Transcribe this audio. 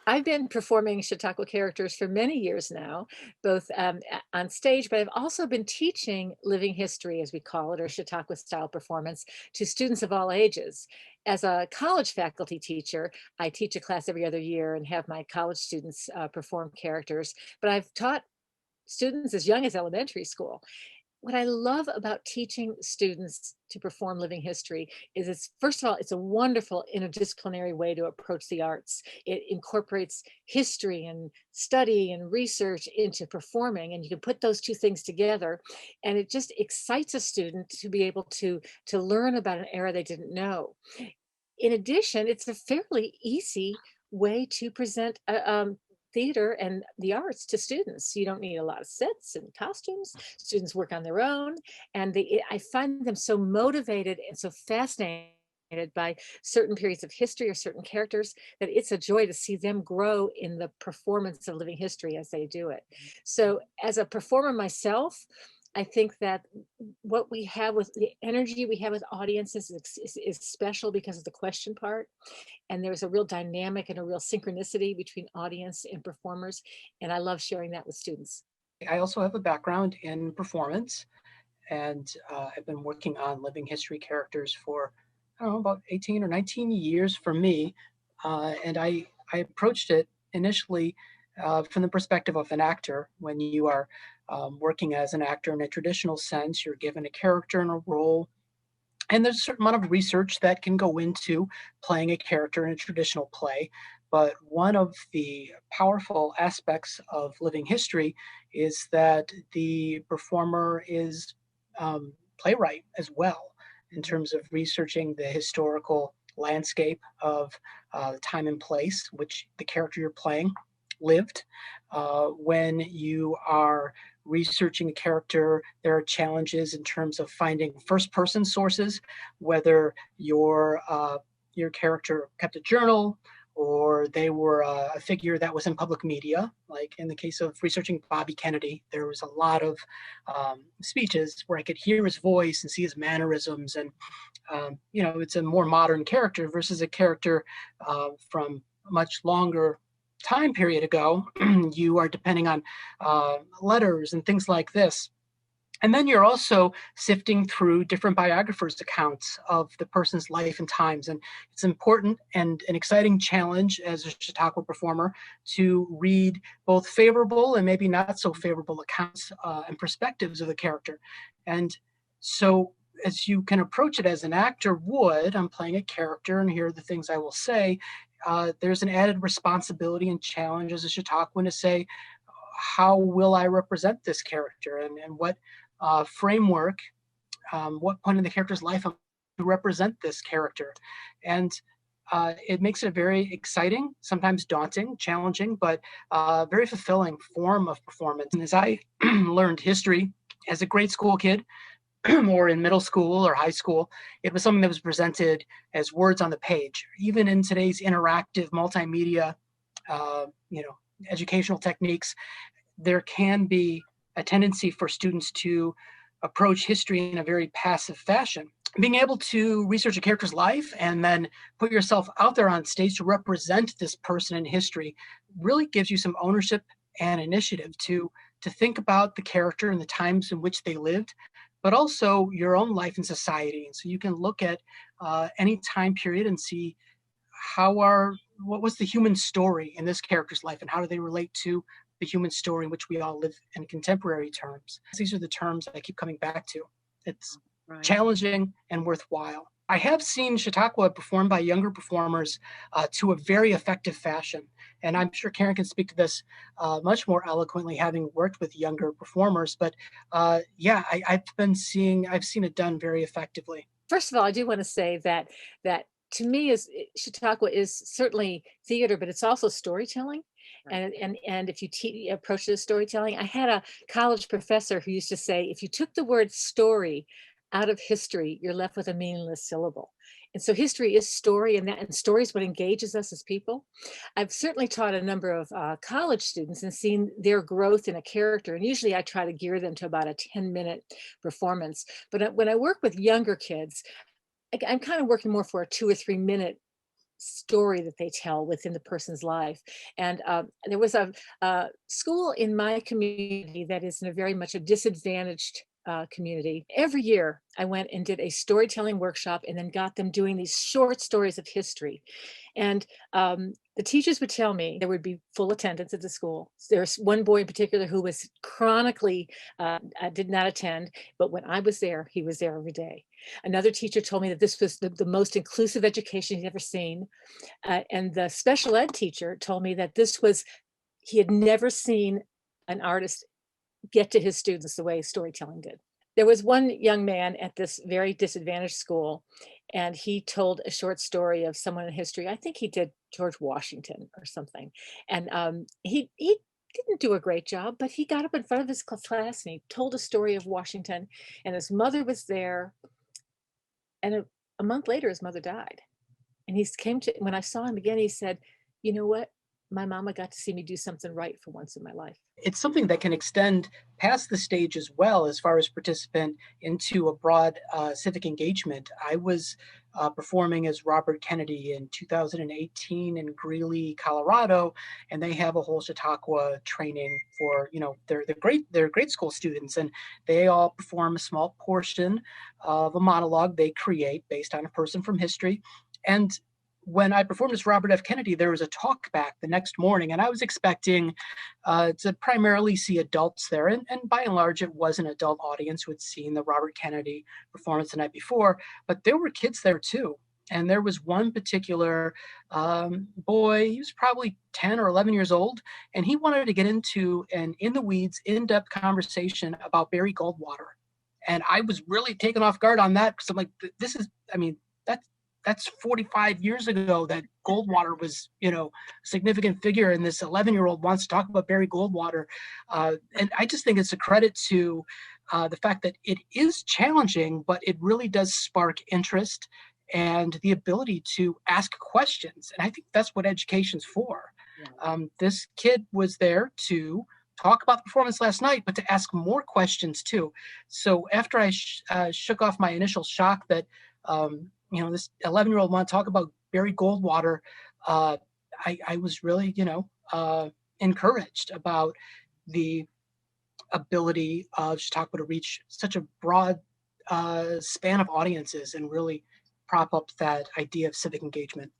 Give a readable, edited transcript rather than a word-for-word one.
I've been performing Chautauqua characters for many years now, both on stage, but I've also been teaching living history, as we call it, or Chautauqua style performance to students of all ages. As a college faculty teacher, I teach a class every other year and have my college students perform characters, but I've taught students as young as elementary school. What I love about teaching students to perform living history is it's first of all, it's a wonderful interdisciplinary way to approach the arts. It incorporates history and study and research into performing, and you can put those two things together, and it just excites a student to be able to learn about an era they didn't know. In addition, it's a fairly easy way to present theater and the arts to students. You don't need a lot of sets and costumes. Students work on their own, and I find them so motivated and so fascinated by certain periods of history or certain characters that it's a joy to see them grow in the performance of living history as they do it. So, as a performer myself, I think that what we have with the energy we have with audiences is special because of the question part. And there's a real dynamic and a real synchronicity between audience and performers. And I love sharing that with students. I also have a background in performance, and I've been working on living history characters for, I don't know, about 18 or 19 years for me. And I approached it initially from the perspective of an actor. When you are working as an actor in a traditional sense, you're given a character and a role, and there's a certain amount of research that can go into playing a character in a traditional play. But one of the powerful aspects of living history is that the performer is playwright as well, in terms of researching the historical landscape of the time and place which the character you're playing lived. When you are researching a character, there are challenges in terms of finding first person sources, whether your character kept a journal or they were a figure that was in public media. Like in the case of researching Bobby Kennedy, there was a lot of speeches where I could hear his voice and see his mannerisms. And, it's a more modern character versus a character from a much longer time period ago. You are depending on letters and things like this. And then you're also sifting through different biographers' accounts of the person's life and times. And it's important and an exciting challenge as a Chautauqua performer to read both favorable and maybe not so favorable accounts and perspectives of the character. And so, as you can approach it as an actor would, I'm playing a character, and here are the things I will say. There's an added responsibility and challenge as a Chautauquan to say, how will I represent this character, and what framework, what point in the character's life I'm to represent this character. And it makes it a very exciting, sometimes daunting, challenging, but very fulfilling form of performance. And as I learned history as a grade school kid, or in middle school or high school, it was something that was presented as words on the page. Even in today's interactive multimedia, uh, you know, educational techniques, there can be a tendency for students to approach history in a very passive fashion. Being able to research a character's life and then put yourself out there on stage to represent this person in history really gives you some ownership and initiative to think about the character and the times in which they lived, but also your own life in society. And so you can look at any time period and see what was the human story in this character's life, and how do they relate to the human story in which we all live in contemporary terms. These are the terms I keep coming back to. It's Right. challenging and worthwhile. I have seen Chautauqua performed by younger performers to a very effective fashion. And I'm sure Karen can speak to this much more eloquently, having worked with younger performers. But I've seen it done very effectively. First of all, I do want to say that to me is Chautauqua is certainly theater, but it's also storytelling. Right. And if you approach it as storytelling, I had a college professor who used to say, if you took the word story out of history, you're left with a meaningless syllable. And so history is story, and story is what engages us as people. I've certainly taught a number of college students and seen their growth in a character. And usually I try to gear them to about a 10-minute performance. But when I work with younger kids, I'm kind of working more for a 2 or 3 minute story that they tell within the person's life. And there was a school in my community that is in a very much a disadvantaged community. Every year, I went and did a storytelling workshop and then got them doing these short stories of history. And the teachers would tell me there would be full attendance at the school. There's one boy in particular who was chronically did not attend, but when I was there, he was there every day. Another teacher told me that this was the most inclusive education he'd ever seen. And the special ed teacher told me that this was, he had never seen an artist get to his students the way storytelling did. There was one young man at this very disadvantaged school, and he told a short story of someone in history. I think he did George Washington or something. And he didn't do a great job, but he got up in front of his class and he told a story of Washington, and his mother was there. And a month later, his mother died. And he came to, when I saw him again, he said, "You know what? My mama got to see me do something right for once in my life." It's something that can extend past the stage as well as far as participant into a broad civic engagement. I was performing as Robert Kennedy in 2018 in Greeley, Colorado, and they have a whole Chautauqua training for, they're grade school students, and they all perform a small portion of a monologue they create based on a person from history. And when I performed as Robert F. Kennedy, there was a talk back the next morning, and I was expecting to primarily see adults there. And by and large, it was an adult audience who had seen the Robert Kennedy performance the night before, but there were kids there too. And there was one particular boy, he was probably 10 or 11 years old, and he wanted to get into an in the weeds, in depth conversation about Barry Goldwater. And I was really taken off guard on that because I'm like, this is, I mean, that's 45 years ago that Goldwater was, significant figure, and this 11-year-old wants to talk about Barry Goldwater. And I just think it's a credit to the fact that it is challenging, but it really does spark interest and the ability to ask questions. And I think that's what education's for. This kid was there to talk about the performance last night, but to ask more questions too. So after I shook off my initial shock that, this 11-year-old want to talk about Barry Goldwater, I was really, encouraged about the ability of Chautauqua to reach such a broad span of audiences and really prop up that idea of civic engagement.